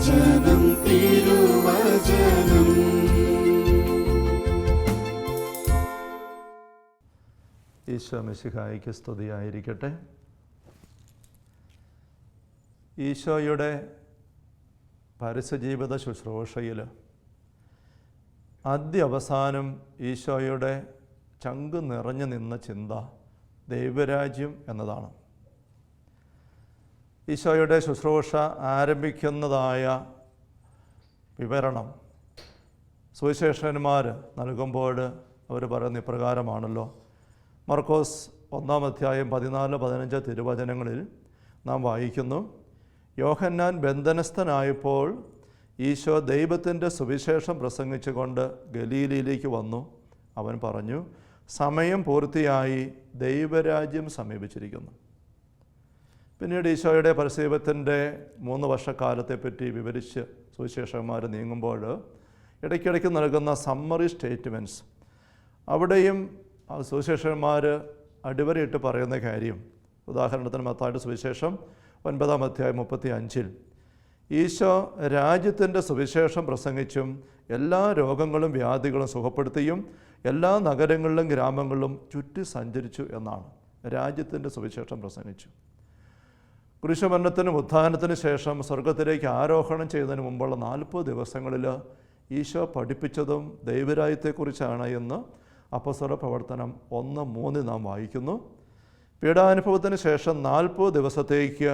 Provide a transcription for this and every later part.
തിരുവചനം തിരുവചനം. ഈശോ മിശിഹായ്ക്ക് സ്തുതിയായിരിക്കട്ടെ. ഈശോയുടെ പരസ്യജീവിത ശുശ്രൂഷയിൽ അവസാനം ഈശോയുടെ ചങ്ക് നിറഞ്ഞു നിന്ന ചിന്ത ദൈവരാജ്യം എന്നതാണ്. ഈശോയുടെ ശുശ്രൂഷ ആരംഭിക്കുന്നതായ വിവരണം സുവിശേഷകന്മാർ നൽകുമ്പോൾ അവർ പറയുന്ന ഇപ്രകാരമാണല്ലോ. മർക്കോസ് 1-14-15 തിരുവചനങ്ങളിൽ നാം വായിക്കുന്നു, യോഹന്നാൻ ബന്ധനസ്ഥനായപ്പോൾ ഈശോ ദൈവത്തിൻ്റെ സുവിശേഷം പ്രസംഗിച്ചുകൊണ്ട് ഗലീലയിലേക്ക് വന്നു. അവൻ പറഞ്ഞു, സമയം പൂർത്തിയായി, ദൈവരാജ്യം സമീപിച്ചിരിക്കുന്നു. പിന്നീട് ഈശോയുടെ പരസ്യജീവിതത്തിൻ്റെ 3 വർഷക്കാലത്തെപ്പറ്റി വിവരിച്ച് സുവിശേഷകന്മാർ നീങ്ങുമ്പോൾ ഇടയ്ക്കിടയ്ക്ക് നൽകുന്ന സമ്മറി സ്റ്റേറ്റ്മെൻറ്റ്സ്, അവിടെയും സുവിശേഷകന്മാർ അടിവരയിട്ട് പറയുന്ന കാര്യം, ഉദാഹരണത്തിന് മത്തായിയുടെ സുവിശേഷം 9-35 ഈശോ രാജ്യത്തിൻ്റെ സുവിശേഷം പ്രസംഗിച്ചും എല്ലാ രോഗങ്ങളും വ്യാധികളും സുഖപ്പെടുത്തിയും എല്ലാ നഗരങ്ങളിലും ഗ്രാമങ്ങളിലും ചുറ്റി സഞ്ചരിച്ചു എന്നാണ്. രാജ്യത്തിൻ്റെ സുവിശേഷം പ്രസംഗിച്ചു. കുരിശുമരണത്തിനും ഉത്ഥാനത്തിനു ശേഷം സ്വർഗത്തിലേക്ക് ആരോഹണം ചെയ്യുന്നതിന് മുമ്പുള്ള 40 ദിവസങ്ങളിൽ ഈശോ പഠിപ്പിച്ചതും ദൈവരാജ്യത്തെക്കുറിച്ചാണ് എന്ന് അപ്പോസ്തല പ്രവർത്തനം 1:3 നാം വായിക്കുന്നു. പീഡാനുഭവത്തിന് ശേഷം 40 ദിവസത്തേക്ക്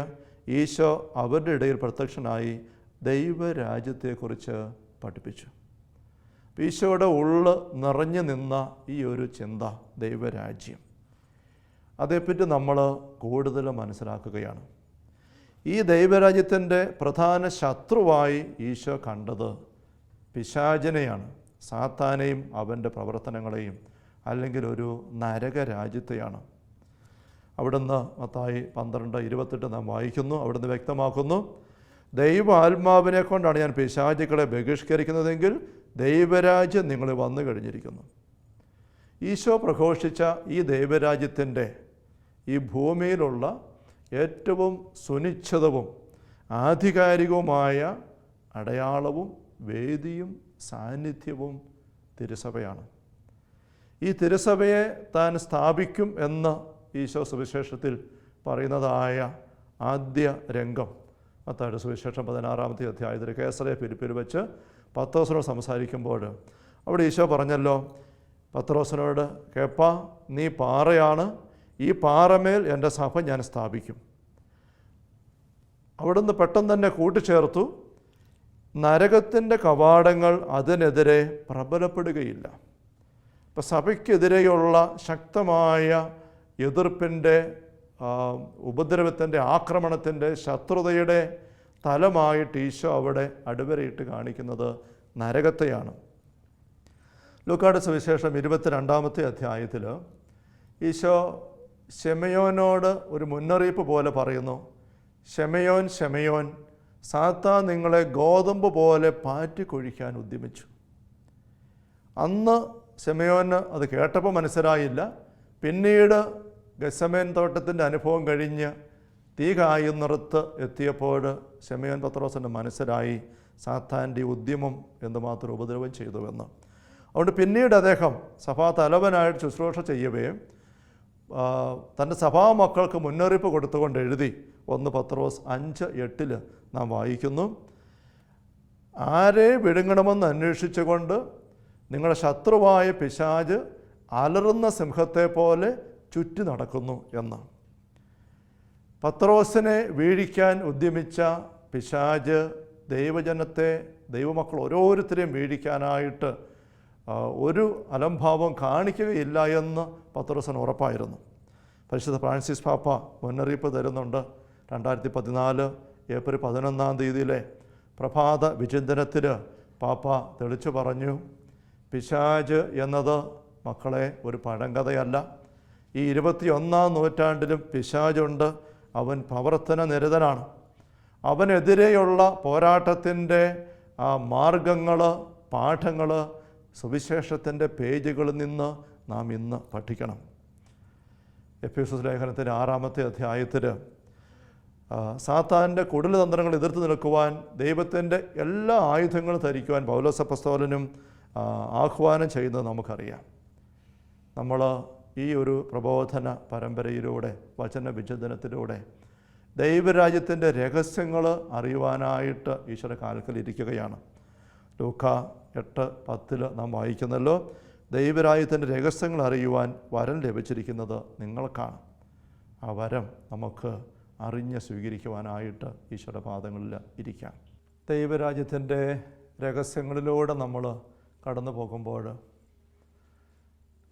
ഈശോ അവരുടെ ഇടയിൽ പ്രത്യക്ഷനായി ദൈവരാജ്യത്തെക്കുറിച്ച് പഠിപ്പിച്ചു. ഈശോയുടെ ഉള്ള് നിറഞ്ഞു നിന്ന ഈ ഒരു ചിന്ത ദൈവരാജ്യം, അതേപ്പറ്റി നമ്മൾ കൂടുതൽ മനസ്സിലാക്കുകയാണ്. ഈ ദൈവരാജ്യത്തിൻ്റെ പ്രധാന ശത്രുവായി ഈശോ കണ്ടത് പിശാചിനെയാണ്, സാത്താനെയും അവൻ്റെ പ്രവർത്തനങ്ങളെയും, അല്ലെങ്കിൽ ഒരു നരകരാജ്യത്തെയാണ്. അവിടുന്ന് മത്തായി 12:28 നാം വായിക്കുന്നു. അവിടുന്ന് വ്യക്തമാക്കുന്നു, ദൈവ ആത്മാവിനെ കൊണ്ടാണ് ഞാൻ പിശാചുക്കളെ ബഹിഷ്കരിക്കുന്നതെങ്കിൽ ദൈവരാജ്യം നിങ്ങൾ വന്നു കഴിഞ്ഞിരിക്കുന്നു. ഈശോ പ്രഘോഷിച്ച ഈ ദൈവരാജ്യത്തിൻ്റെ ഈ ഭൂമിയിലുള്ള ഏറ്റവും സുനിശ്ചിതവും ആധികാരികവുമായ അടയാളവും വേദിയും സാന്നിധ്യവും തിരുസഭയാണ്. ഈ തിരുസഭയെ താൻ സ്ഥാപിക്കും എന്ന് ഈശോ സുവിശേഷത്തിൽ പറയുന്നതായ ആദ്യ രംഗം മത്തായിയുടെ സുവിശേഷം 16-ാമത്തെ അധ്യായത്തിൽ കേസറിയ ഫിലിപ്പിൽ വെച്ച് പത്രോസിനോട് സംസാരിക്കുമ്പോൾ അവിടെ ഈശോ പറഞ്ഞല്ലോ, പത്രോസിനോട്, കേപ്പാ, നീ പാറയാണ്, ഈ പാറമേൽ എൻ്റെ സഭ ഞാൻ സ്ഥാപിക്കും. അവിടുന്ന് പെട്ടെന്ന് തന്നെ കൂട്ടിച്ചേർത്തു, നരകത്തിൻ്റെ കവാടങ്ങൾ അതിനെതിരെ പ്രബലപ്പെടുകയില്ല. ഇപ്പം സഭയ്ക്കെതിരെയുള്ള ശക്തമായ എതിർപ്പിൻ്റെ, ഉപദ്രവത്തിൻ്റെ, ആക്രമണത്തിൻ്റെ, ശത്രുതയുടെ തലമായിട്ട് ഈശോ അവിടെ അടിവരയിട്ട് കാണിക്കുന്നത് നരകത്തെയാണ്. ലൂക്കായുടെ സുവിശേഷം 22-ാമത്തെ അധ്യായത്തിൽ ഈശോ ശെമയോനോട് ഒരു മുന്നറിയിപ്പ് പോലെ പറയുന്നു, ശെമയോൻ, ശെമയോൻ, സാത്താൻ നിങ്ങളെ ഗോതമ്പ് പോലെ പാറ്റിക്കൊഴിക്കാൻ ഉദ്യമിച്ചു. അന്ന് ശെമയോന് അത് കേട്ടപ്പോൾ മനസ്സിലായില്ല. പിന്നീട് ഗെത്സമേൻ തോട്ടത്തിൻ്റെ അനുഭവം കഴിഞ്ഞ് തീ കായുന്നിടത്ത് എത്തിയപ്പോൾ ശെമയോൻ പത്രോസിന് മനസ്സിലായി സാത്താൻ്റെ ഉദ്യമം എന്തുമാത്രം ഉപദ്രവം ചെയ്തുവെന്ന്. അതുകൊണ്ട് പിന്നീട് അദ്ദേഹം സഭാ തലവനായിട്ട് ശുശ്രൂഷ ചെയ്യവേ തൻ്റെ സഭാമക്കൾക്ക് മുന്നറിയിപ്പ് കൊടുത്തുകൊണ്ട് എഴുതി. 1 പത്രോസ് 5:8 നാം വായിക്കുന്നു, ആരെ വിഴുങ്ങണമെന്ന് അന്വേഷിച്ചുകൊണ്ട് നിങ്ങളുടെ ശത്രുവായ പിശാച് അലറുന്ന സിംഹത്തെ പോലെ ചുറ്റി നടക്കുന്നു എന്ന്. പത്രോസിനെ വീഴിക്കാൻ ഉദ്യമിച്ച പിശാച് ദൈവജനത്തെ, ദൈവമക്കൾ ഓരോരുത്തരെയും വീഴിക്കാനായിട്ട് ഒരു അലംഭാവം കാണിക്കുകയില്ല എന്ന് പത്രോസിന് ഉറപ്പായിരുന്നു. പരിശുദ്ധ ഫ്രാൻസിസ് പാപ്പ മുന്നറിയിപ്പ് തരുന്നുണ്ട്. 2014 ഏപ്രിൽ 11 പ്രഭാത വിചിന്തനത്തിൽ പാപ്പ തെളിച്ചു പറഞ്ഞു, പിശാച് എന്നത് മക്കളെ ഒരു പഴങ്കഥയല്ല. ഈ 21-ാം നൂറ്റാണ്ടിലും പിശാചുണ്ട്. അവൻ പ്രവർത്തന നിരതനാണ്. അവനെതിരെയുള്ള പോരാട്ടത്തിൻ്റെ മാർഗങ്ങൾ, പാഠങ്ങൾ സുവിശേഷത്തിൻ്റെ പേജുകളിൽ നിന്ന് നാം ഇന്ന് പഠിക്കണം. എഫേസ്യസ് ലേഖനത്തിൻ്റെ 6-ാമത്തെ അധ്യായത്തിൽ സാത്താൻ്റെ കുടിലതന്ത്രങ്ങൾ എതിർത്ത് നിൽക്കുവാൻ ദൈവത്തിൻ്റെ എല്ലാ ആയുധങ്ങളും ധരിക്കുവാൻ പൗലോസ് അപ്പോസ്തലനും ആഹ്വാനം ചെയ്യുന്നത് നമുക്കറിയാം. നമ്മൾ ഈ ഒരു പ്രബോധന പരമ്പരയിലൂടെ, വചന വിചിന്തനത്തിലൂടെ ദൈവരാജ്യത്തിൻ്റെ രഹസ്യങ്ങൾ അറിയുവാനായിട്ട് ഈശോയുടെ കാൽക്കലിരിക്കുകയാണ്. ലൂക്ക 8:10 നാം വായിക്കുന്നല്ലോ, ദൈവരാജ്യത്തിൻ്റെ രഹസ്യങ്ങൾ അറിയുവാൻ വരം ലഭിച്ചിരിക്കുന്നത് നിങ്ങൾക്കാണ്. ആ വരം നമുക്ക് അറിഞ്ഞ് സ്വീകരിക്കുവാനായിട്ട് ഈശോയുടെ പാദങ്ങളിൽ ഇരിക്കാം. ദൈവരാജ്യത്തിൻ്റെ രഹസ്യങ്ങളിലൂടെ നമ്മൾ കടന്നു പോകുമ്പോൾ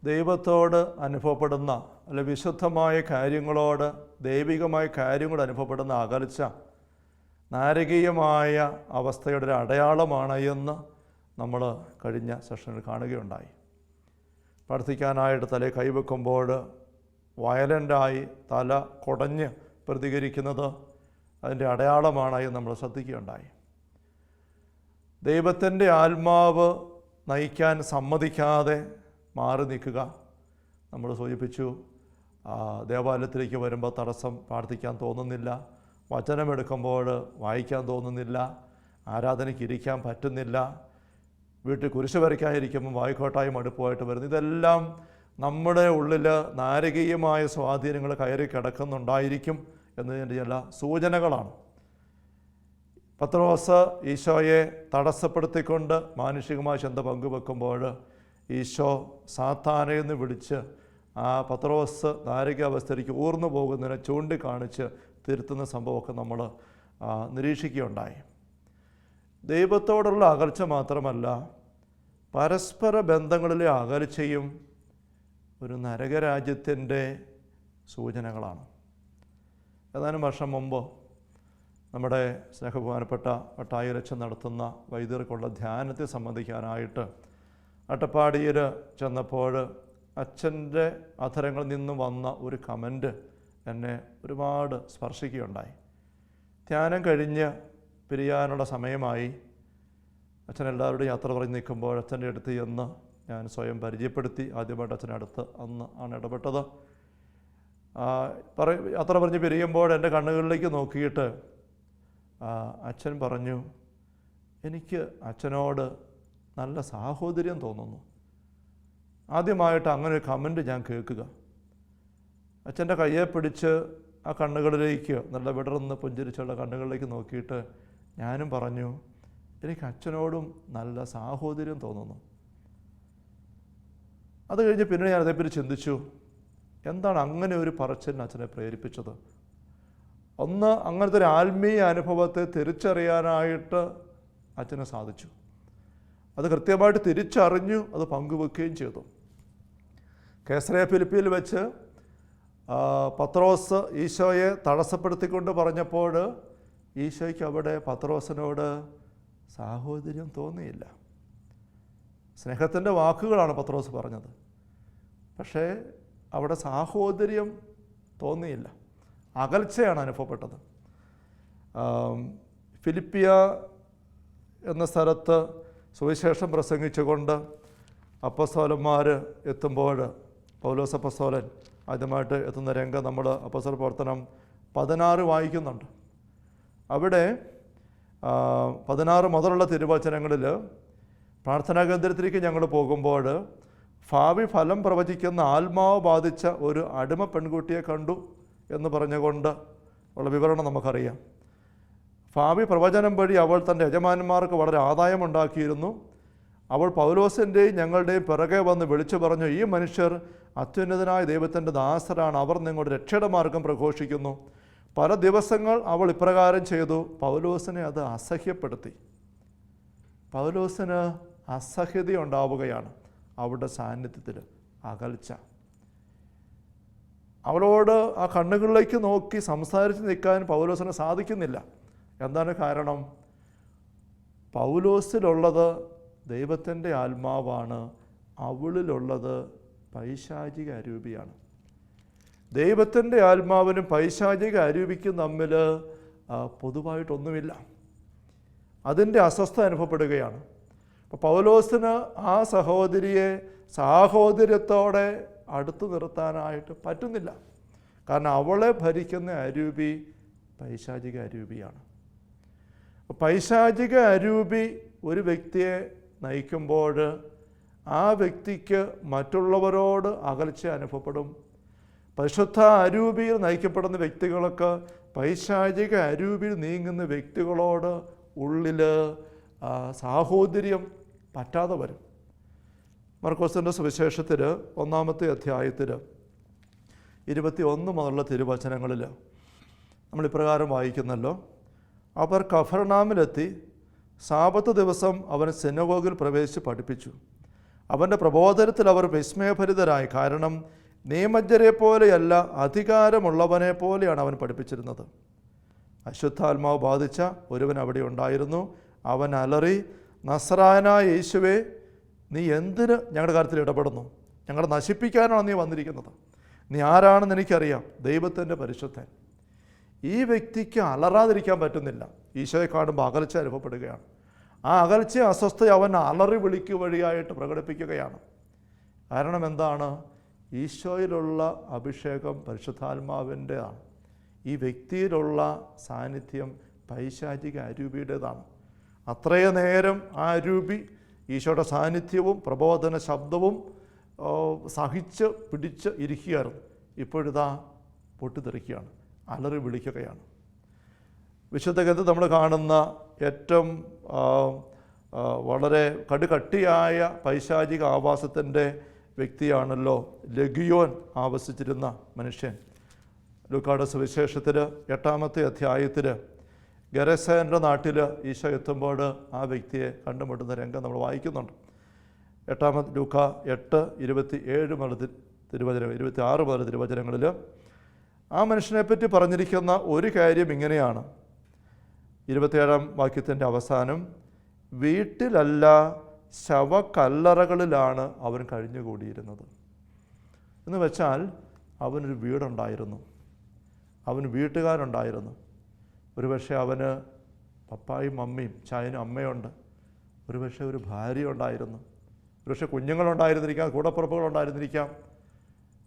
ദൈവത്തോട് അനുഭവപ്പെടുന്ന അല്ലെ വിശുദ്ധമായ കാര്യങ്ങളോട്, ദൈവികമായ കാര്യങ്ങൾ അനുഭവപ്പെടുന്ന അകൽച്ച നാരകീയമായ അവസ്ഥയുടെ ഒരു അടയാളമാണ് എന്ന് നമ്മൾ കഴിഞ്ഞ സെഷനിൽ കാണുകയുണ്ടായി. പ്രാർത്ഥിക്കാനായിട്ട് തലയിൽ കൈവെക്കുമ്പോൾ വയലൻ്റായി തല കുടഞ്ഞ് പ്രതികരിക്കുന്നത് അതിൻ്റെ അടയാളമാണ് എന്ന് നമ്മൾ ശ്രദ്ധിക്കുകയുണ്ടായി. ദൈവത്തിൻ്റെ ആത്മാവ് നയിക്കാൻ സമ്മതിക്കാതെ മാറി നിൽക്കുക നമ്മൾ സൂചിപ്പിച്ചു. ദേവാലയത്തിലേക്ക് വരുമ്പോൾ തടസ്സം, പ്രാർത്ഥിക്കാൻ തോന്നുന്നില്ല, വചനമെടുക്കുമ്പോൾ വായിക്കാൻ തോന്നുന്നില്ല, ആരാധനയ്ക്ക് ഇരിക്കാൻ പറ്റുന്നില്ല, വീട്ടിൽ കുരിശ് വരയ്ക്കാനിരിക്കുമ്പോൾ വായിക്കോട്ടായി മടുപ്പുമായിട്ട് വരുന്നു. ഇതെല്ലാം നമ്മുടെ ഉള്ളിൽ നാരകീയമായ സ്വാധീനങ്ങൾ കയറി കിടക്കുന്നുണ്ടായിരിക്കും എന്നതിൻ്റെ ചില സൂചനകളാണ്. പത്രോസ് ഈശോയെ തടസ്സപ്പെടുത്തിക്കൊണ്ട് മാനുഷികമായ ചിന്ത പങ്കുവെക്കുമ്പോൾ ഈശോ സാത്താനെ എന്ന് വിളിച്ച് ആ പത്രോസ് നാരകാവസ്ഥയിലേക്ക് ഊർന്നു പോകുന്നതിനെ ചൂണ്ടിക്കാണിച്ച് തിരുത്തുന്ന സംഭവമൊക്കെ നമ്മൾ നിരീക്ഷിക്കുകയുണ്ടായി. ദൈവത്തോടുള്ള അകൽച്ച മാത്രമല്ല, പരസ്പര ബന്ധങ്ങളിലെ അകൽച്ചയും ഒരു നരകരാജ്യത്തിൻ്റെ സൂചനകളാണ്. ഏതാനും വർഷം മുമ്പ് നമ്മുടെ സ്നേഹബഹുമാനപ്പെട്ട വട്ടായിരച്ചൻ നടത്തുന്ന വൈദികർക്കുള്ള ധ്യാനത്തെ സംബന്ധിക്കാനായിട്ട് അട്ടപ്പാടിയിൽ ചെന്നപ്പോൾ അച്ഛൻ്റെ അധരങ്ങളിൽ നിന്ന് വന്ന ഒരു കമൻറ്റ് എന്നെ ഒരുപാട് സ്പർശിക്കുകയുണ്ടായി. ധ്യാനം കഴിഞ്ഞ് പിരിയാനുള്ള സമയമായി. അച്ഛൻ എല്ലാവരുടെയും യാത്ര പറഞ്ഞ് നിൽക്കുമ്പോൾ അച്ഛൻ്റെ അടുത്ത് ചെന്ന് ഞാൻ സ്വയം പരിചയപ്പെടുത്തി. ആദ്യമായിട്ട് അച്ഛൻ്റെ അടുത്ത് അന്ന് ആണ് ഇടപെട്ടത്. യാത്ര പറഞ്ഞ് പിരിയുമ്പോൾ എൻ്റെ കണ്ണുകളിലേക്ക് നോക്കിയിട്ട് അച്ഛൻ പറഞ്ഞു, എനിക്ക് അച്ഛനോട് നല്ല സാഹോദര്യം തോന്നുന്നു. ആദ്യമായിട്ട് അങ്ങനെ ഒരു കമൻറ്റ് ഞാൻ കേൾക്കുക. അച്ഛൻ്റെ കയ്യെ പിടിച്ച് ആ കണ്ണുകളിലേക്ക്, നല്ല വിടർന്ന് പുഞ്ചിരിച്ചുള്ള കണ്ണുകളിലേക്ക് നോക്കിയിട്ട് ഞാനും പറഞ്ഞു, എനിക്ക് അച്ഛനോടും നല്ല സാഹോദര്യം തോന്നുന്നു. അത് കഴിഞ്ഞ് പിന്നെ ഞാൻ അതേപ്പറ്റി ചിന്തിച്ചു, എന്താണ് അങ്ങനെ ഒരു പറച്ചിലിന് അച്ഛനെ പ്രേരിപ്പിച്ചത്? ഒന്ന്, അങ്ങനത്തെ ഒരു ആത്മീയ അനുഭവത്തെ തിരിച്ചറിയാനായിട്ട് അച്ഛന് സാധിച്ചു. അത് കൃത്യമായിട്ട് തിരിച്ചറിഞ്ഞു, അത് പങ്കുവെക്കുകയും ചെയ്തു. കേസറിയ ഫിലിപ്പിയിൽ വെച്ച് പത്രോസ് ഈശോയെ തടസ്സപ്പെടുത്തിക്കൊണ്ട് പറഞ്ഞപ്പോൾ ഈശോയ്ക്ക് അവിടെ പത്രോസിനോട് സാഹോദര്യം തോന്നിയില്ല. സ്നേഹത്തിൻ്റെ വാക്കുകളാണ് പത്രോസ് പറഞ്ഞത്, പക്ഷേ അവിടെ സാഹോദര്യം തോന്നിയില്ല, അകൽച്ചയാണ് അനുഭവപ്പെട്ടത്. ഫിലിപ്പിയ എന്ന സ്ഥലത്ത് സുവിശേഷം പ്രസംഗിച്ചുകൊണ്ട് അപ്പസ്തോലന്മാർ എത്തുമ്പോൾ പൗലോസ് അപ്പസ്തോലൻ ആദ്യമായിട്ട് എത്തുന്ന രംഗം നമ്മൾ അപ്പസ്തോല പ്രവർത്തനം 16 വായിക്കുന്നുണ്ട്. അവിടെ 16 മുതലുള്ള തിരുവചനങ്ങളിൽ പ്രാർത്ഥനാ കേന്ദ്രത്തിലേക്ക് ഞങ്ങൾ പോകുമ്പോൾ ഭാവി ഫലം പ്രവചിക്കുന്ന ആത്മാവ് ബാധിച്ച ഒരു അടിമ പെൺകുട്ടിയെ കണ്ടു എന്ന് പറഞ്ഞുകൊണ്ട് ഉള്ള വിവരണം നമുക്കറിയാം. ഭാവി പ്രവചനം വഴി അവൾ തൻ്റെ യജമാനന്മാർക്ക് വളരെ ആദായമുണ്ടാക്കിയിരുന്നു. അവൾ പൗലോസിൻ്റെയും ഞങ്ങളുടെയും പിറകെ വന്ന് വിളിച്ചു പറഞ്ഞു, ഈ മനുഷ്യർ അത്യുന്നതനായ ദൈവത്തിൻ്റെ ദാസരാണ്, അവർ നിങ്ങളുടെ രക്ഷയുടെ മാർഗം പ്രഘോഷിക്കുന്നു. പല ദിവസങ്ങൾ അവൾ ഇപ്രകാരം ചെയ്തു. പൗലോസിനെ അത് അസഹ്യപ്പെടുത്തി. പൗലോസിന് അസഹ്യത ഉണ്ടാവുകയാണ് അവളുടെ സാന്നിധ്യത്തിൽ, അകൽച്ച. അവളോട് ആ കണ്ണുകളിലേക്ക് നോക്കി സംസാരിച്ച് നിൽക്കാൻ പൗലോസിന് സാധിക്കുന്നില്ല. എന്താണ് കാരണം? പൗലോസിലുള്ളത് ദൈവത്തിൻ്റെ ആത്മാവാണ്, അവളിലുള്ളത് പൈശാചിക അരൂപിയാണ്. ദൈവത്തിൻ്റെ ആത്മാവിനും പൈശാചിക അരൂപിക്കും തമ്മിൽ പൊതുവായിട്ടൊന്നുമില്ല. അതിൻ്റെ അസ്വസ്ഥത അനുഭവപ്പെടുകയാണ്. അപ്പോൾ പൗലോസിന് ആ സഹോദരിയെ സാഹോദര്യത്തോടെ അടുത്തു നിർത്താനായിട്ട് പറ്റുന്നില്ല. കാരണം അവളെ ഭരിക്കുന്ന അരൂപി പൈശാചിക അരൂപിയാണ്. പൈശാചിക അരൂപി ഒരു വ്യക്തിയെ നയിക്കുമ്പോൾ ആ വ്യക്തിക്ക് മറ്റുള്ളവരോട് അകൽച്ച അനുഭവപ്പെടും. പരിശുദ്ധ അരൂപിയിൽ നയിക്കപ്പെടുന്ന വ്യക്തികൾക്ക് പൈശാചിക അരൂപിയിൽ നീങ്ങുന്ന വ്യക്തികളോട് ഉള്ളിൽ സാഹോദര്യം പറ്റാതെ വരും. മർക്കോസിൻ്റെ സുവിശേഷത്തിൽ 1-ാമത്തെ അധ്യായത്തിൽ 21 മുതലുള്ള തിരുവചനങ്ങളിൽ നമ്മളിപ്രകാരം വായിക്കുന്നല്ലോ. അവർ കഫർനാമിലെത്തി. സാബത്ത് ദിവസം അവൻ സിനഗോഗിൽ പ്രവേശിച്ച് പഠിപ്പിച്ചു. അവൻ്റെ പ്രബോധനത്തിൽ അവർ വിസ്മയഭരിതരായി. കാരണം നിയമജ്ഞരെ പോലെയല്ല, അധികാരമുള്ളവനെ പോലെയാണ് അവൻ പഠിപ്പിച്ചിരുന്നത്. അശുദ്ധാത്മാവ് ബാധിച്ച ഒരുവൻ അവിടെ ഉണ്ടായിരുന്നു. അവൻ അലറി, നസ്രായനായ യേശുവേ, നീ എന്തിന് ഞങ്ങളുടെ കാര്യത്തിൽ ഇടപെടുന്നു? ഞങ്ങളെ നശിപ്പിക്കാനാണ് നീ വന്നിരിക്കുന്നത്. നീ ആരാണെന്ന് എനിക്കറിയാം, ദൈവത്തിൻ്റെ പരിശുദ്ധൻ. ഈ വ്യക്തിക്ക് അലറാതിരിക്കാൻ പറ്റുന്നില്ല. ഈശോയെ കാണുമ്പോൾ അകൽച്ച അനുഭവപ്പെടുകയാണ്. ആ അകൽച്ച, അസ്വസ്ഥ അവൻ അലറി വിളിക്കുക വഴിയായിട്ട് പ്രകടിപ്പിക്കുകയാണ്. കാരണം എന്താണ്? ഈശോയിലുള്ള അഭിഷേകം പരിശുദ്ധാത്മാവിൻ്റെതാണ്. ഈ വ്യക്തിയിലുള്ള സാന്നിധ്യം പൈശാചിക അരൂപിയുടേതാണ്. അത്രയും നേരം ആ അരൂപി ഈശോയുടെ സാന്നിധ്യവും പ്രബോധന ശബ്ദവും സഹിച്ച് പിടിച്ച് ഇരിക്കുകയായിരുന്നു. ഇപ്പോഴിതാ പൊട്ടിത്തെറിക്കുകയാണ്, അലറി വിളിക്കുകയാണ്. വിശുദ്ധ ഗ്രന്ഥത്തിൽ നമ്മൾ കാണുന്ന ഏറ്റവും വളരെ കടുകട്ടിയായ പൈശാചിക ആവാസത്തിൻ്റെ വ്യക്തിയാണല്ലോ ലഗിയോൻ ആവസിച്ചിരുന്ന മനുഷ്യൻ. ലൂക്കായുടെ സുവിശേഷത്തിൽ 8-ാമത്തെ അധ്യായത്തിൽ ഗെരസേൻ്റെ നാട്ടിൽ ഈശോ എത്തുമ്പോൾ ആ വ്യക്തിയെ കണ്ടുമുട്ടുന്ന രംഗം നമ്മൾ വായിക്കുന്നുണ്ട്. ലൂക്ക 8:27 മുതൽ തിരുവചനം 26 മുതൽ തിരുവചനങ്ങളിൽ ആ മനുഷ്യനെപ്പറ്റി പറഞ്ഞിരിക്കുന്ന ഒരു കാര്യം ഇങ്ങനെയാണ്. 27-ാം വാക്യത്തിൻ്റെ അവസാനം, വീട്ടിലല്ല ശവക്കല്ലറകളിലാണ് അവൻ കഴിഞ്ഞുകൂടിയിരുന്നത്. എന്ന് വെച്ചാൽ അവനൊരു വീടുണ്ടായിരുന്നു, അവന് വീട്ടുകാരുണ്ടായിരുന്നു. ഒരുപക്ഷെ അവന് പപ്പായും മമ്മിയും ചായനും അമ്മയുണ്ട്, ഒരുപക്ഷെ ഒരു ഭാര്യ ഉണ്ടായിരുന്നു, ഒരുപക്ഷെ കുഞ്ഞുങ്ങളുണ്ടായിരുന്നിരിക്കാം, കൂടപ്പുറപ്പുകളുണ്ടായിരുന്നിരിക്കാം.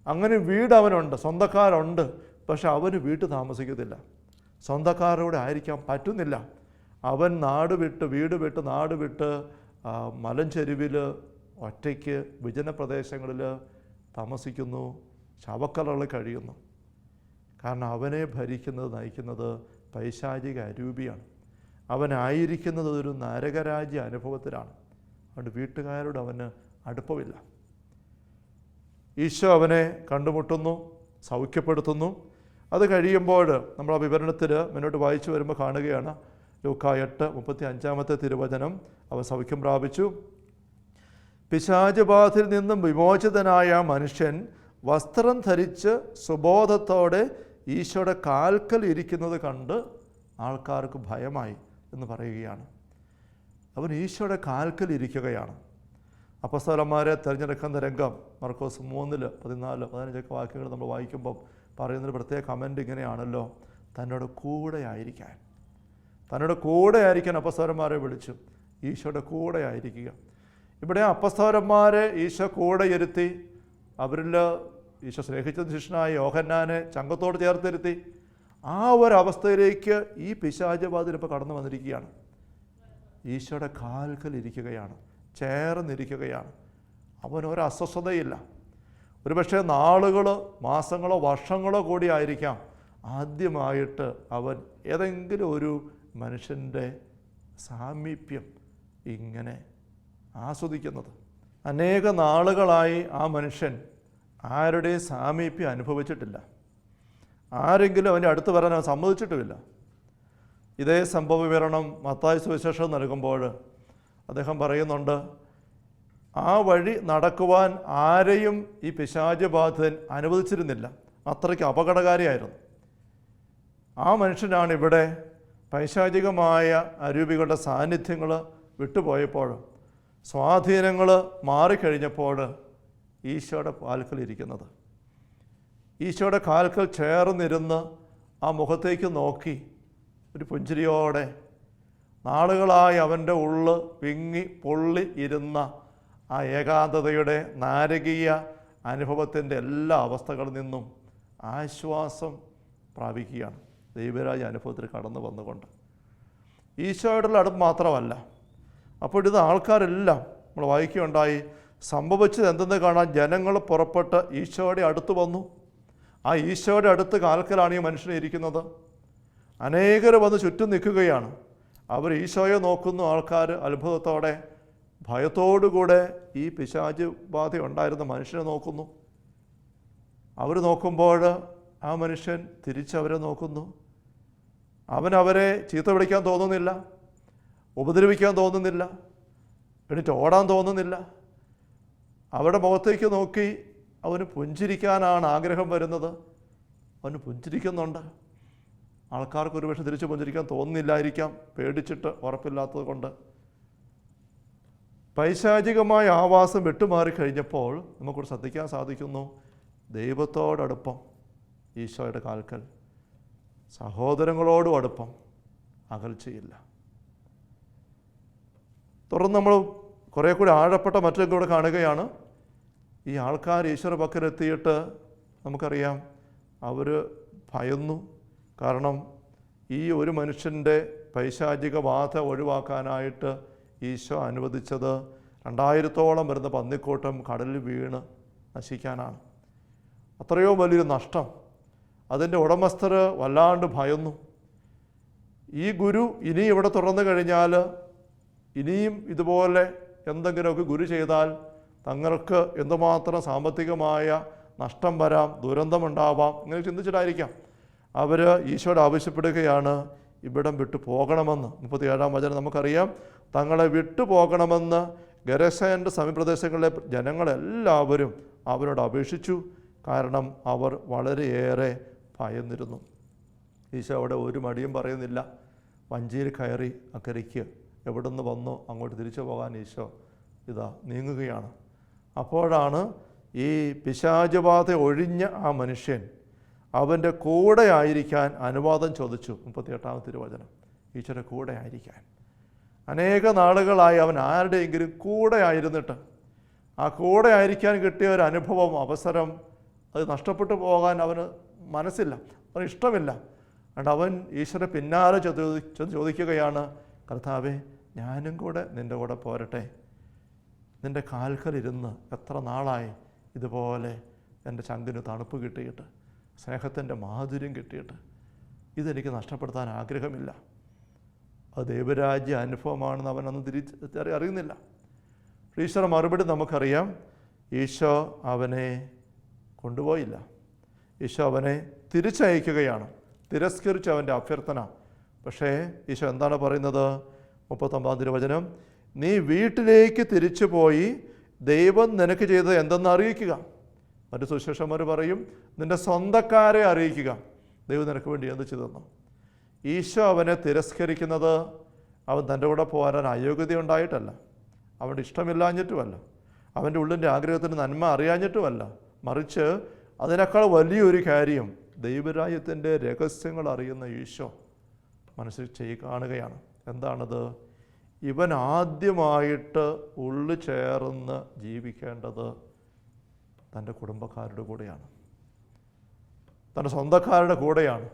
അങ്ങനെ വീട് അവനുണ്ട്, സ്വന്തക്കാരുണ്ട്. പക്ഷെ അവന് വീട്ടിൽ താമസിക്കത്തില്ല, സ്വന്തക്കാരോടെ ആയിരിക്കാൻ പറ്റുന്നില്ല. അവൻ വീട് വിട്ട് നാട് വിട്ട് മലഞ്ചെരുവിൽ ഒറ്റയ്ക്ക് വിജനപ്രദേശങ്ങളിൽ താമസിക്കുന്നു, ശവക്കല്ലറകളിൽ കഴിയുന്നു. കാരണം അവനെ നയിക്കുന്നത് പൈശാചിക അരൂപിയാണ്. അവനായിരിക്കുന്നത് ഒരു നരകരാജ്യ അനുഭവത്തിലാണ്. അതുകൊണ്ട് വീട്ടുകാരോട് അവന് അടുപ്പമില്ല. ഈശോ അവനെ കണ്ടുമുട്ടുന്നു, സൗഖ്യപ്പെടുത്തുന്നു. അത് കഴിയുമ്പോൾ നമ്മൾ ആ വിവരണത്തിൽ മുന്നോട്ട് വായിച്ചു വരുമ്പോൾ കാണുകയാണ്. ലൂക്ക 8:35 തിരുവചനം, അവൻ സൗഖ്യം പ്രാപിച്ചു. പിശാചബാധയിൽ നിന്നും വിമോചിതനായ മനുഷ്യൻ വസ്ത്രം ധരിച്ച് സുബോധത്തോടെ ഈശോയുടെ കാൽക്കൽ ഇരിക്കുന്നത് കണ്ട് ആൾക്കാർക്ക് ഭയമായി എന്ന് പറയുകയാണ്. അവൻ ഈശോയുടെ കാൽക്കൽ ഇരിക്കുകയാണ്. അപ്പോസ്തലന്മാരെ തിരഞ്ഞെടുക്കുന്ന രംഗം മർക്കോസ് 3:14-15 വാക്യങ്ങൾ നമ്മൾ വായിക്കുമ്പം പറയുന്നൊരു പ്രത്യേക കമൻ്റ് ഇങ്ങനെയാണല്ലോ, തന്നോട് കൂടെ ആയിരിക്കാൻ അപ്പോസ്തലന്മാരെ വിളിച്ചു. ഈശോയുടെ കൂടെ ആയിരിക്കുക. ഇവിടെ അപ്പോസ്തലന്മാരെ ഈശോ കൂടെ ഇരുത്തി. അവരിൽ ഈശോ സ്നേഹിച്ച ശിഷ്യനായ യോഹന്നാനെ ചങ്കത്തോട് ചേർത്തിരുത്തി. ആ ഒരവസ്ഥയിലേക്ക് ഈ പിശാചബാധയിലിപ്പോൾ കടന്നു വന്നിരിക്കുകയാണ്. ഈശോയുടെ കാൽക്കൽ ഇരിക്കുകയാണ്, ചേർന്നിരിക്കുകയാണ്. അവനൊരു അസ്വസ്ഥതയില്ല. ഒരുപക്ഷെ നാളുകളോ മാസങ്ങളോ വർഷങ്ങളോ കൂടി ആയിരിക്കാം ആദ്യമായിട്ട് അവൻ ഏതെങ്കിലും ഒരു മനുഷ്യൻ്റെ സാമീപ്യം ഇങ്ങനെ ആസ്വദിക്കുന്നത്. അനേക നാളുകളായി ആ മനുഷ്യൻ ആരുടെയും സാമീപ്യം അനുഭവിച്ചിട്ടില്ല. ആരെങ്കിലും അവൻ്റെ അടുത്ത് വരാൻ അവൻ സമ്മതിച്ചിട്ടുമില്ല. ഇതേ സംഭവ വിവരണം മത്തായി സുവിശേഷം നൽകുമ്പോൾ അദ്ദേഹം പറയുന്നുണ്ട്, ആ വഴി നടക്കുവാൻ ആരെയും ഈ പിശാചബാധിതൻ അനുവദിച്ചിരുന്നില്ല. അത്രയ്ക്ക് അപകടകാരിയായിരുന്നു. ആ മനുഷ്യനാണ് ഇവിടെ പൈശാചികമായ അരൂപികളുടെ സാന്നിധ്യങ്ങൾ വിട്ടുപോയപ്പോൾ, സ്വാധീനങ്ങൾ മാറിക്കഴിഞ്ഞപ്പോൾ ഈശോയുടെ കാൽക്കൽ ഇരിക്കുന്നത്. ഈശോയുടെ കാൽക്കൽ ചേർന്നിരുന്ന് ആ മുഖത്തേക്ക് നോക്കി ഒരു പുഞ്ചിരിയോടെ നാളുകളായി അവൻ്റെ ഉള്ള് വിങ്ങി പൊള്ളി ഇരുന്ന ആ ഏകാന്തതയുടെ നാരകീയ അനുഭവത്തിൻ്റെ എല്ലാ അവസ്ഥകളിൽ നിന്നും ആശ്വാസം പ്രാപിക്കുകയാണ്. ദൈവരാജ്യ അനുഭവത്തിൽ കടന്നു വന്നുകൊണ്ട്. ഈശോയോടുള്ള അടുപ്പ് മാത്രമല്ല. അപ്പോൾ ഇത് ആൾക്കാരെല്ലാം നമ്മൾ വായിക്കുകയുണ്ടായി. സംഭവിച്ചത് എന്തെന്ന് കാണാൻ ജനങ്ങൾ പുറപ്പെട്ട് ഈശോയുടെ അടുത്ത് വന്നു. ആ ഈശോയുടെ അടുത്ത് കാൽക്കലാണ് ഈ മനുഷ്യനെ ഇരിക്കുന്നത്. അനേകർ വന്ന് ചുറ്റും നിൽക്കുകയാണ്. അവർ ഈശോയെ നോക്കുന്നു. ആൾക്കാർ അത്ഭുതത്തോടെ ഭയത്തോടുകൂടെ ഈ പിശാച് ബാധ ഉണ്ടായിരുന്ന മനുഷ്യനെ നോക്കുന്നു. അവർ നോക്കുമ്പോൾ ആ മനുഷ്യൻ തിരിച്ചവരെ നോക്കുന്നു. അവരെ ചീത്ത വിളിക്കാൻ തോന്നുന്നില്ല, ഉപദ്രവിക്കാൻ തോന്നുന്നില്ല, എന്നിട്ട് ഓടാൻ തോന്നുന്നില്ല. അവരുടെ മുഖത്തേക്ക് നോക്കി അവന് പുഞ്ചിരിക്കാനാണ് ആഗ്രഹം വരുന്നത്. അവന് പുഞ്ചിരിക്കുന്നുണ്ട്. ആൾക്കാർക്ക് ഒരുപക്ഷെ തിരിച്ച് പുഞ്ചിരിക്കാൻ തോന്നുന്നില്ലായിരിക്കാം, പേടിച്ചിട്ട് ഉറപ്പില്ലാത്തത് കൊണ്ട്. പൈശാചികമായ ആവാസം വിട്ടുമാറിക്കഴിഞ്ഞപ്പോൾ നമുക്കിവിടെ ശ്രദ്ധിക്കാൻ സാധിക്കുന്നു, ദൈവത്തോടടുപ്പം ഈശോയുടെ കാൽക്കൽ, സഹോദരങ്ങളോടും അടുപ്പം, അകൽച്ചയില്ല. തുടർന്ന് നമ്മൾ കുറേ കൂടി ആഴപ്പെട്ട മറ്റൊക്കെ കൂടെ കാണുകയാണ്. ഈ ആൾക്കാർ ഈശ്വര പക്കലെത്തിയിട്ട് നമുക്കറിയാം അവർ ഭയന്നു. കാരണം ഈ ഒരു മനുഷ്യൻ്റെ പൈശാചിക ബാധ ഒഴിവാക്കാനായിട്ട് ഈശോ അനുവദിച്ചത് 2000-ഓളം വരുന്ന പന്നിക്കൂട്ടം കടലിൽ വീണ് നശിക്കാനാണ്. അത്രയോ വലിയൊരു നഷ്ടം. അതിൻ്റെ ഉടമസ്ഥർ വല്ലാണ്ട് ഭയന്നു. ഈ ഗുരു ഇനി ഇവിടെ തുറന്നു കഴിഞ്ഞാൽ ഇനിയും ഇതുപോലെ എന്തെങ്കിലുമൊക്കെ ഗുരു ചെയ്താൽ തങ്ങൾക്ക് എന്തുമാത്രം സാമ്പത്തികമായ നഷ്ടം വരാം, ദുരന്തമുണ്ടാവാം, ഇങ്ങനെ ചിന്തിച്ചിട്ടായിരിക്കാം അവർ ഈശോയോട് ആവശ്യപ്പെടുകയാണ് ഇവിടം വിട്ടു പോകണമെന്ന്. 37-ാം വചനം നമുക്കറിയാം. തങ്ങളെ വിട്ടു പോകണമെന്ന് ഗെരസേൻ്റെ സമീപപ്രദേശങ്ങളിലെ ജനങ്ങളെല്ലാവരും അവരോട് അപേക്ഷിച്ചു. കാരണം അവർ വളരെയേറെ ഭയന്നിരുന്നു. ഈശോ അവിടെ ഒരു മടിയും പറയുന്നില്ല. വഞ്ചിയിൽ കയറി അക്കരയ്ക്ക് എവിടുന്ന് വന്നോ അങ്ങോട്ട് തിരിച്ചു പോകാൻ ഈശോ നീങ്ങുകയാണ്. അപ്പോഴാണ് ഈ പിശാചബാധ ഒഴിഞ്ഞ ആ മനുഷ്യൻ അവൻ്റെ കൂടെ ആയിരിക്കാൻ അനുവാദം ചോദിച്ചു. 38-ാമത്തെ തിരുവചനം. ഈശോയുടെ കൂടെ ആയിരിക്കാൻ. അനേക നാളുകളായി അവൻ ആരുടെയെങ്കിലും കൂടെ ആയിരുന്നിട്ട് ആ കൂടെ ആയിരിക്കാൻ കിട്ടിയ ഒരു അനുഭവം, അവസരം, അത് നഷ്ടപ്പെട്ടു പോകാൻ അവന് മനസ്സില്ല, അവന് ഇഷ്ടമില്ല. അതുകൊണ്ട് അവൻ ഈശ്വരനെ പിന്നാലെ ചോദിക്കുകയാണ്, കർത്താവേ, ഞാനും കൂടെ നിൻ്റെ കൂടെ പോരട്ടെ. നിൻ്റെ കാൽക്കലിരുന്ന് എത്ര നാളായി ഇതുപോലെ എൻ്റെ ചങ്കിന് തണുപ്പ് കിട്ടിയിട്ട്, സ്നേഹത്തിൻ്റെ മാധുര്യം കിട്ടിയിട്ട്. ഇതെനിക്ക് നഷ്ടപ്പെടുത്താൻ ആഗ്രഹമില്ല. അത് ദൈവരാജ്യ അനുഭവമാണെന്ന് അവനൊന്നും അറിയുന്നില്ല. ഈശ്വര മറുപടി നമുക്കറിയാം. ഈശോ അവനെ കൊണ്ടുപോയില്ല. ഈശോ അവനെ തിരിച്ചയക്കുകയാണ്, തിരസ്കരിച്ച് അവൻ്റെ അഭ്യർത്ഥന. പക്ഷേ ഈശോ എന്താണ് പറയുന്നത്? 39-ാം തിരുവചനം. നീ വീട്ടിലേക്ക് തിരിച്ചു പോയി ദൈവം നിനക്ക് ചെയ്തത് എന്തെന്ന് അറിയിക്കുക. മറ്റു സുശേഷന്മാർ പറയും, നിൻ്റെ സ്വന്തക്കാരെ അറിയിക്കുക ദൈവം നിനക്ക് വേണ്ടി എന്ത് ചെയ്തെന്ന്. ഈശോ അവനെ തിരസ്കരിക്കുന്നത് അവൻ തൻ്റെ കൂടെ പോരാൻ അയോഗ്യത ഉണ്ടായിട്ടല്ല, അവൻ്റെ ഇഷ്ടമില്ലാഞ്ഞിട്ടുമല്ല, അവൻ്റെ ഉള്ളിൻ്റെ ആഗ്രഹത്തിന് നന്മ അറിയാഞ്ഞിട്ടുമല്ല. മറിച്ച് അതിനേക്കാൾ വലിയൊരു കാര്യം, ദൈവരാജ്യത്തിൻ്റെ രഹസ്യങ്ങൾ അറിയുന്ന ഈശോ മനസ്സിൽ കാണുകയാണ്. എന്താണത്? ഇവൻ ആദ്യമായിട്ട് ഉള്ളു ചേർന്ന് ജീവിക്കേണ്ടത് തൻ്റെ കുടുംബക്കാരുടെ കൂടെയാണ്, തൻ്റെ സ്വന്തക്കാരുടെ കൂടെയാണ്.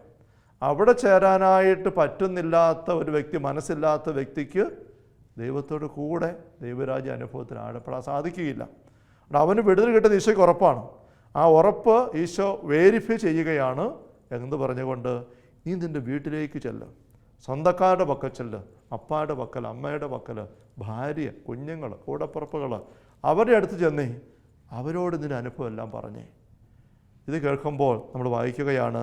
അവിടെ ചേരാനായിട്ട് പറ്റുന്നില്ലാത്ത ഒരു വ്യക്തി, മനസ്സില്ലാത്ത വ്യക്തിക്ക് ദൈവത്തോട് കൂടെ ദൈവരാജ്യ അനുഭവത്തിൽ ആഴപ്പെടാൻ സാധിക്കുകയില്ല. അവന് വിടുതൽ കിട്ടുന്ന ഈശോയ്ക്ക് ഉറപ്പാണ്. ആ ഉറപ്പ് ഈശോ വേരിഫൈ ചെയ്യുകയാണ്. എന്ന് പറഞ്ഞുകൊണ്ട് നീ നിൻ്റെ വീട്ടിലേക്ക് ചെല്ല്, സ്വന്തക്കാരുടെ പക്കൽ ചെല്ല്, അപ്പായുടെ പക്കൽ, അമ്മയുടെ പക്കൽ, ഭാര്യ, കുഞ്ഞുങ്ങൾ, കൂടപ്പുറപ്പുകൾ, അവരുടെ അടുത്ത് ചെന്നേ, അവരോട് നിൻ്റെ അനുഭവം എല്ലാം പറഞ്ഞേ. ഇത് കേൾക്കുമ്പോൾ നമ്മൾ വായിക്കുകയാണ്,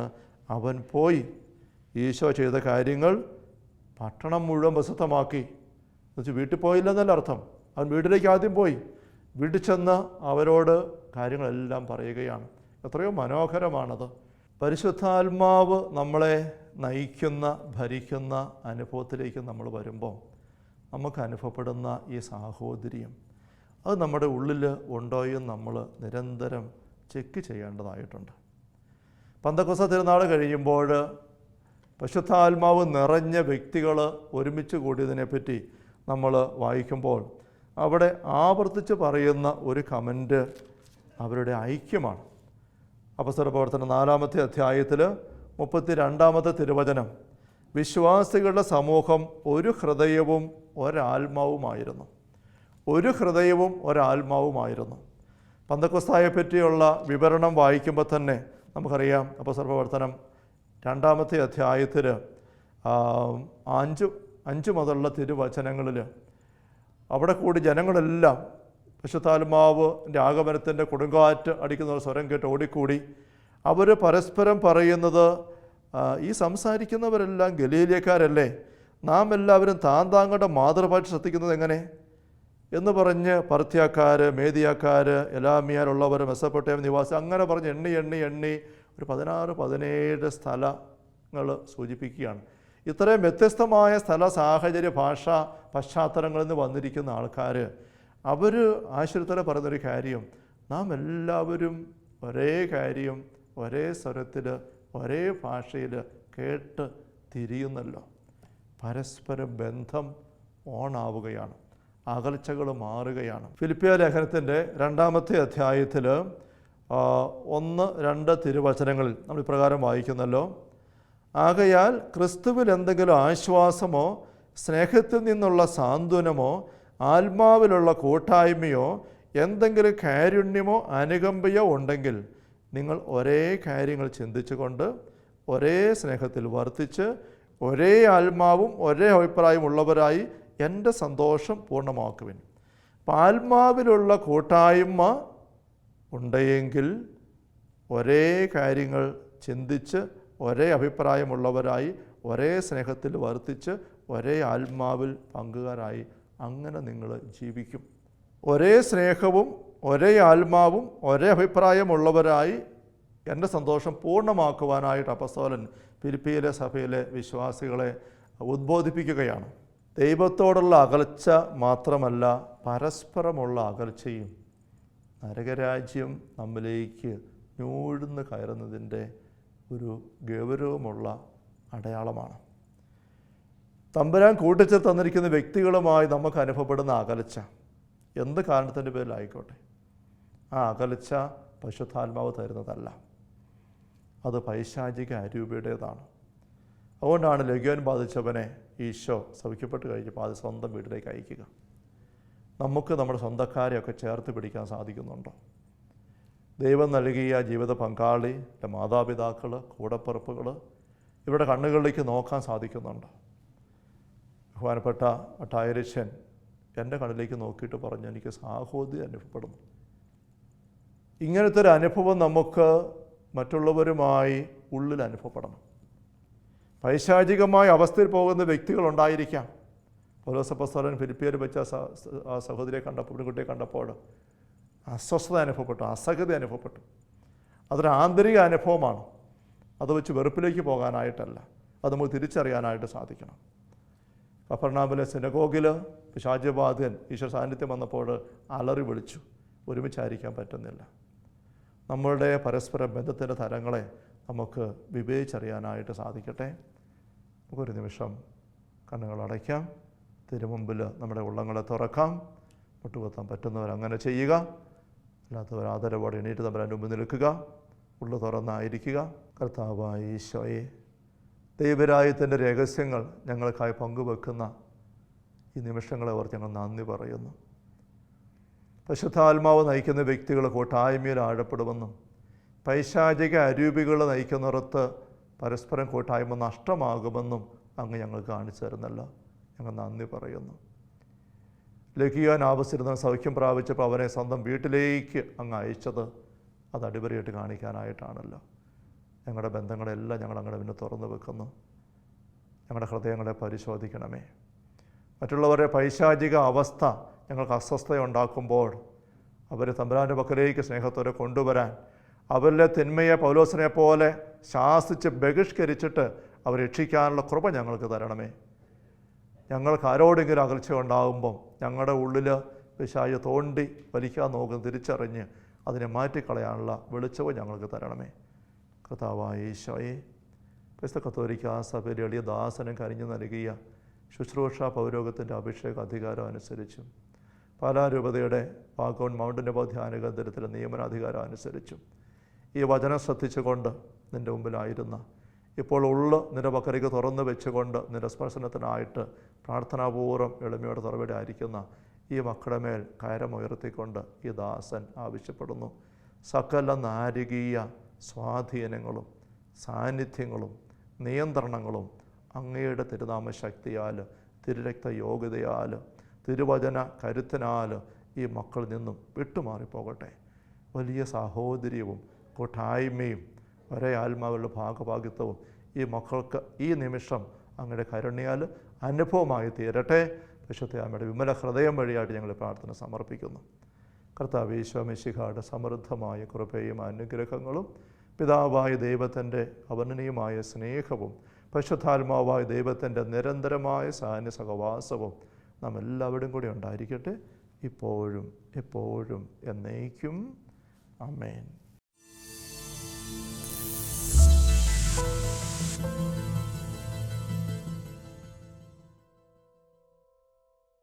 അവൻ പോയി ഈശോ ചെയ്ത കാര്യങ്ങൾ പട്ടണം മുഴുവൻ പ്രസിദ്ധമാക്കി. എന്നുവെച്ചാൽ വീട്ടിൽ പോയില്ലെന്നല്ല അർത്ഥം. അവൻ വീട്ടിലേക്ക് ആദ്യം പോയി, വീട്ടിൽ ചെന്ന് അവരോട് കാര്യങ്ങളെല്ലാം പറയുകയാണ്. എത്രയോ മനോഹരമാണത്. പരിശുദ്ധാത്മാവ് നമ്മളെ നയിക്കുന്ന, ഭരിക്കുന്ന അനുഭവത്തിലേക്ക് നമ്മൾ വരുമ്പോൾ നമുക്ക് അനുഭവപ്പെടുന്ന ഈ സാഹോദര്യം, അത് നമ്മുടെ ഉള്ളിൽ ഉണ്ടോയെന്ന് നമ്മൾ നിരന്തരം ചെക്ക് ചെയ്യേണ്ടതായിട്ടുണ്ട്. പന്തക്കോസ്ത തിരുനാൾ കഴിയുമ്പോൾ പരിശുദ്ധാത്മാവ് നിറഞ്ഞ വ്യക്തികൾ ഒരുമിച്ച് കൂടിയതിനെപ്പറ്റി നമ്മൾ വായിക്കുമ്പോൾ അവിടെ ആവർത്തിച്ച് പറയുന്ന ഒരു കമൻറ്റ് അവരുടെ ഐക്യമാണ്. അപ്പോസ്തല പ്രവർത്തനം 4-ാമത്തെ അധ്യായത്തിൽ 32 തിരുവചനം, വിശ്വാസികളുടെ സമൂഹം ഒരു ഹൃദയവും ഒരാത്മാവുമായിരുന്നു. ഒരു ഹൃദയവും ഒരാത്മാവുമായിരുന്നു. പന്തക്കോസ്തായെ പറ്റിയുള്ള വിവരണം വായിക്കുമ്പോൾ തന്നെ നമുക്കറിയാം, അപ്പോസ്തല പ്രവർത്തനം 2-ാമത്തെ അധ്യായത്തിൽ 5 മുതലുള്ള തിരുവചനങ്ങളിൽ അവിടെ കൂടി ജനങ്ങളെല്ലാം പരിശുദ്ധാത്മാവിൻ്റെ ആഗമനത്തിൻ്റെ കൊടുങ്കാറ്റ് അടിക്കുന്ന ഒരു സ്വരം കേട്ട് ഓടിക്കൂടി. അവർ പരസ്പരം പറയുന്നത്, ഈ സംസാരിക്കുന്നവരെല്ലാം ഗലീലക്കാരല്ലേ, നാം എല്ലാവരും താങ്കളുടെ മാതൃഭാഷ ശ്രദ്ധിക്കുന്നത് എങ്ങനെ എന്ന് പറഞ്ഞ് പർഥ്യാക്കാർ, മേദിയാക്കാർ, എലാമിയാലുള്ളവർ, മെസ്സപ്പൊട്ടേമിയ നിവാസി, അങ്ങനെ പറഞ്ഞ് എണ്ണി ഒരു 16-17 സ്ഥലങ്ങൾ സൂചിപ്പിക്കുകയാണ്. ഇത്രയും വ്യത്യസ്തമായ സ്ഥല, സാഹചര്യ, ഭാഷ പശ്ചാത്തലങ്ങളിൽ നിന്ന് വന്നിരിക്കുന്ന ആൾക്കാർ അവർ ആശ്ചര്യത്തോടെ പറയുന്നൊരു കാര്യം, നാം എല്ലാവരും ഒരേ കാര്യം ഒരേ സ്വരത്തിൽ ഒരേ ഭാഷയിൽ കേട്ട് തിരിയുന്നല്ലോ. പരസ്പര ബന്ധം ഓണാവുകയാണ്, അകൽച്ചകൾ മാറുകയാണ്. ഫിലിപ്പിയ ലേഖനത്തിൻ്റെ 2-ാമത്തെ അധ്യായത്തിൽ 1-2 തിരുവചനങ്ങളിൽ നമ്മൾ ഇപ്രകാരം വായിക്കുന്നല്ലോ, ആകയാൽ ക്രിസ്തുവിൽ എന്തെങ്കിലും ആശ്വാസമോ സ്നേഹത്തിൽ നിന്നുള്ള സാന്ത്വനമോ ആത്മാവിലുള്ള കൂട്ടായ്മയോ എന്തെങ്കിലും കാരുണ്യമോ അനുകമ്പയോ ഉണ്ടെങ്കിൽ നിങ്ങൾ ഒരേ കാര്യങ്ങൾ ചിന്തിച്ചുകൊണ്ട് ഒരേ സ്നേഹത്തിൽ വർത്തിച്ച് ഒരേ ആത്മാവും ഒരേ അഭിപ്രായവും ഉള്ളവരായി എൻ്റെ സന്തോഷം പൂർണ്ണമാക്കുവിൻ. അപ്പം ആത്മാവിലുള്ള കൂട്ടായ്മ ഉണ്ടെങ്കിൽ ഒരേ കാര്യങ്ങൾ ചിന്തിച്ച് ഒരേ അഭിപ്രായമുള്ളവരായി ഒരേ സ്നേഹത്തിൽ വർത്തിച്ച് ഒരേ ആത്മാവിൽ പങ്കുകാരായി അങ്ങനെ നിങ്ങൾ ജീവിക്കും. ഒരേ സ്നേഹവും ഒരേ ആത്മാവും ഒരേ അഭിപ്രായമുള്ളവരായി എൻ്റെ സന്തോഷം പൂർണ്ണമാക്കുവാനായിട്ട് അപ്പസ്തോലൻ ഫിലിപ്പിയിലെ സഭയിലെ വിശ്വാസികളെ ഉദ്ബോധിപ്പിക്കുകയാണ്. ദൈവത്തോടുള്ള അകൽച്ച മാത്രമല്ല, പരസ്പരമുള്ള അകൽച്ചയും നരകരാജ്യം നമ്മിലേക്ക് ഞൂഴ്ന്ന് കയറുന്നതിൻ്റെ ഒരു ഗൗരവമുള്ള അടയാളമാണ്. തമ്പുരാൻ കൂട്ടിച്ചേർത്ത് തന്നിരിക്കുന്ന വ്യക്തികളുമായി നമുക്ക് അനുഭവപ്പെടുന്ന അകൽച്ച എന്ത് കാരണത്തിൻ്റെ പേരിലായിക്കോട്ടെ, ആ അകൽച്ച പരിശുദ്ധാത്മാവ് തരുന്നതല്ല, അത് പൈശാചിക അരൂപിയുടേതാണ്. അതുകൊണ്ടാണ് ലഗ്യോൻ ബാധിച്ചവനെ ഈശോ സൗഖ്യപ്പെട്ട് കഴിഞ്ഞപ്പോൾ അത് സ്വന്തം വീട്ടിലേക്ക് അയക്കുക. നമുക്ക് നമ്മുടെ സ്വന്തക്കാരെയൊക്കെ ചേർത്ത് പിടിക്കാൻ സാധിക്കുന്നുണ്ടോ? ദൈവം നൽകിയ ജീവിത പങ്കാളി, മാതാപിതാക്കൾ, കൂടപ്പിറപ്പുകൾ, ഇവരുടെ കണ്ണുകളിലേക്ക് നോക്കാൻ സാധിക്കുന്നുണ്ടോ? ബഹുമാനപ്പെട്ട മട്ടായരച്ഛൻ എൻ്റെ കണ്ണിലേക്ക് നോക്കിയിട്ട് പറഞ്ഞു, എനിക്ക് സാഹോദര്യം അനുഭവപ്പെടുന്നു. ഇങ്ങനത്തെ ഒരു അനുഭവം നമുക്ക് മറ്റുള്ളവരുമായി ഉള്ളിൽ അനുഭവപ്പെടണം. പൈശാചികമായ അവസ്ഥയിൽ പോകുന്ന വ്യക്തികളുണ്ടായിരിക്കാം. പൗലോസ് അപ്പോസ്തലൻ ഫിലിപ്പിയർ വെച്ച ആ സഹോദരിയെ കണ്ടപ്പോൾ, പെൺകുട്ടിയെ കണ്ടപ്പോൾ അസ്വസ്ഥത അനുഭവപ്പെട്ടു, അസഹ്യത അനുഭവപ്പെട്ടു. അതൊരു ആന്തരിക അനുഭവമാണ്. അത് വെച്ച് വെറുപ്പിലേക്ക് പോകാനായിട്ടല്ല, അത് നമുക്ക് തിരിച്ചറിയാനായിട്ട് സാധിക്കണം. കഫർനാമിലെ സിനഗോഗിൽ പിശാചബാധൻ ഈശ്വര സാന്നിധ്യം വന്നപ്പോൾ അലറി വിളിച്ചു. ഒരുമിച്ചായിരിക്കാൻ പറ്റുന്നില്ല. നമ്മളുടെ പരസ്പര ബന്ധത്തിൻ്റെ തലങ്ങളെ നമുക്ക് വിവേചിച്ചറിയാനായിട്ട് സാധിക്കട്ടെ. നമുക്കൊരു നിമിഷം കണ്ണുകൾ അടയ്ക്കാം, തിരുമുമ്പിൽ നമ്മുടെ ഉള്ളങ്ങളെ തുറക്കാം. മുട്ടുകുത്താൻ പറ്റുന്നവരങ്ങനെ ചെയ്യുക, അല്ലാത്തവർ ആദരവോടെ എണീറ്റ് തമ്പുരാൻ്റെ മുമ്പിൽ നിൽക്കുക, ഉള്ളു തുറന്നായിരിക്കുക. കർത്താവായ ഈശോയെ, ദൈവരാജ്യത്തിൻ്റെ രഹസ്യങ്ങൾ ഞങ്ങൾക്കായി പങ്കുവെക്കുന്ന ഈ നിമിഷങ്ങളെ ഓർത്ത് ഞങ്ങൾ നന്ദി പറയുന്നു. പരിശുദ്ധാത്മാവ് നയിക്കുന്ന വ്യക്തികൾ കൂട്ടായ്മയിൽ ആഴപ്പെടുമെന്നും പൈശാചിക അരൂപികൾ നയിക്കുന്നിടത്ത് പരസ്പരം കൂട്ടായ്മ നഷ്ടമാകുമെന്നും അങ്ങ് ഞങ്ങൾ കാണിച്ചു തരുന്നല്ലോ. ഞങ്ങൾ നന്ദി പറയുന്നു. ലഘിയാൻ ആവശ്യമിരുന്ന സൗഖ്യം പ്രാപിച്ചപ്പോൾ അവനെ സ്വന്തം വീട്ടിലേക്ക് അങ്ങ് അയച്ചത് അത് അടിപൊളിയായിട്ട് കാണിക്കാനായിട്ടാണല്ലോ. ഞങ്ങളുടെ ബന്ധങ്ങളെല്ലാം ഞങ്ങൾ അങ്ങയുടെ മുന്നിൽ തുറന്നു വെക്കുന്നു. ഞങ്ങളുടെ ഹൃദയങ്ങളെ പരിശോധിക്കണമേ. മറ്റുള്ളവരുടെ പൈശാചിക അവസ്ഥ ഞങ്ങൾക്ക് അസ്വസ്ഥയുണ്ടാക്കുമ്പോൾ അവരെ തമ്പുരാൻ്റെ പക്കലേക്ക് സ്നേഹത്തോടെ കൊണ്ടുവരാൻ, അവരിലെ തിന്മയെ പൗലോസിനെ പോലെ ശാസിച്ച് ബഹിഷ്കരിച്ചിട്ട് അവരെ രക്ഷിക്കാനുള്ള കൃപ ഞങ്ങൾക്ക് തരണമേ. ഞങ്ങൾക്ക് ആരോടെങ്കിലും അകൽച്ച ഉണ്ടാകുമ്പം ഞങ്ങളുടെ ഉള്ളിൽ പിശാച് തോണ്ടി വലിക്കാൻ നോക്കും തിരിച്ചറിഞ്ഞ് അതിനെ മാറ്റിക്കളയാനുള്ള വെളിച്ചവും ഞങ്ങൾക്ക് തരണമേ. കർത്താവായ ഈശോയെ, ക്രിസ്തു കത്തോലിക്കാ സഭയിൽ എളിയ ദാസനും കനിഞ്ഞു നൽകിയ ശുശ്രൂഷ പൗരോഗത്തിൻ്റെ അഭിഷേക അധികാരം അനുസരിച്ചും പാലാരൂപതയുടെ പാകോൺ മൗണ്ടിൻ്റെ ധ്യാന കേന്ദ്രത്തിലെ നിയമനാധികാരം അനുസരിച്ചും ഈ വചനം ശ്രദ്ധിച്ചുകൊണ്ട് നിൻ്റെ മുമ്പിലായിരുന്ന ഇപ്പോൾ ഉള്ള നിന്റെ പക്കലേക്ക് തുറന്നു വെച്ചുകൊണ്ട് നിന്റെ സ്പർശനത്തിനായിട്ട് പ്രാർത്ഥനാപൂർവ്വം എളിമയോടെ തുറവിടെ ആയിരിക്കുന്ന ഈ മക്കളുടെ മേൽ കരമുയർത്തിക്കൊണ്ട് ഈ ദാസൻ ആവശ്യപ്പെടുന്നു. സകല നാരികീയ സ്വാധീനങ്ങളും സാന്നിധ്യങ്ങളും നിയന്ത്രണങ്ങളും അങ്ങയുടെ തിരുനാമ ശക്തിയാൽ, തിരുരക്ത യോഗ്യതയാൽ, തിരുവചന കരുത്തിനാൽ ഈ മക്കളിൽ നിന്നും വിട്ടുമാറിപ്പോകട്ടെ. വലിയ സാഹോദര്യവും കൂട്ടായ്മയും ഒരേ ആത്മാവുകളുടെ ഭാഗഭാഗിത്വവും ഈ മക്കൾക്ക് ഈ നിമിഷം അങ്ങയുടെ കരുണയാൽ അനുഭവമായി തീരട്ടെ. വിശുദ്ധ അമ്മയുടെ വിമല ഹൃദയം വഴിയായിട്ട് ഞങ്ങൾ പ്രാർത്ഥന സമർപ്പിക്കുന്നു. കർത്താവ് ഈശോ മിശിഹായുടെ സമൃദ്ധമായ കൃപയും അനുഗ്രഹങ്ങളും പിതാവായ ദൈവത്തിൻ്റെ അവർണ്ണനീയമായ സ്നേഹവും പരിശുദ്ധാത്മാവായ ദൈവത്തിൻ്റെ നിരന്തരമായ സാന്നിധ്യ സഹവാസവും നാം എല്ലാവരും കൂടി ഉണ്ടായിരിക്കട്ടെ, ഇപ്പോഴും എപ്പോഴും എന്നേക്കും. ആമേൻ.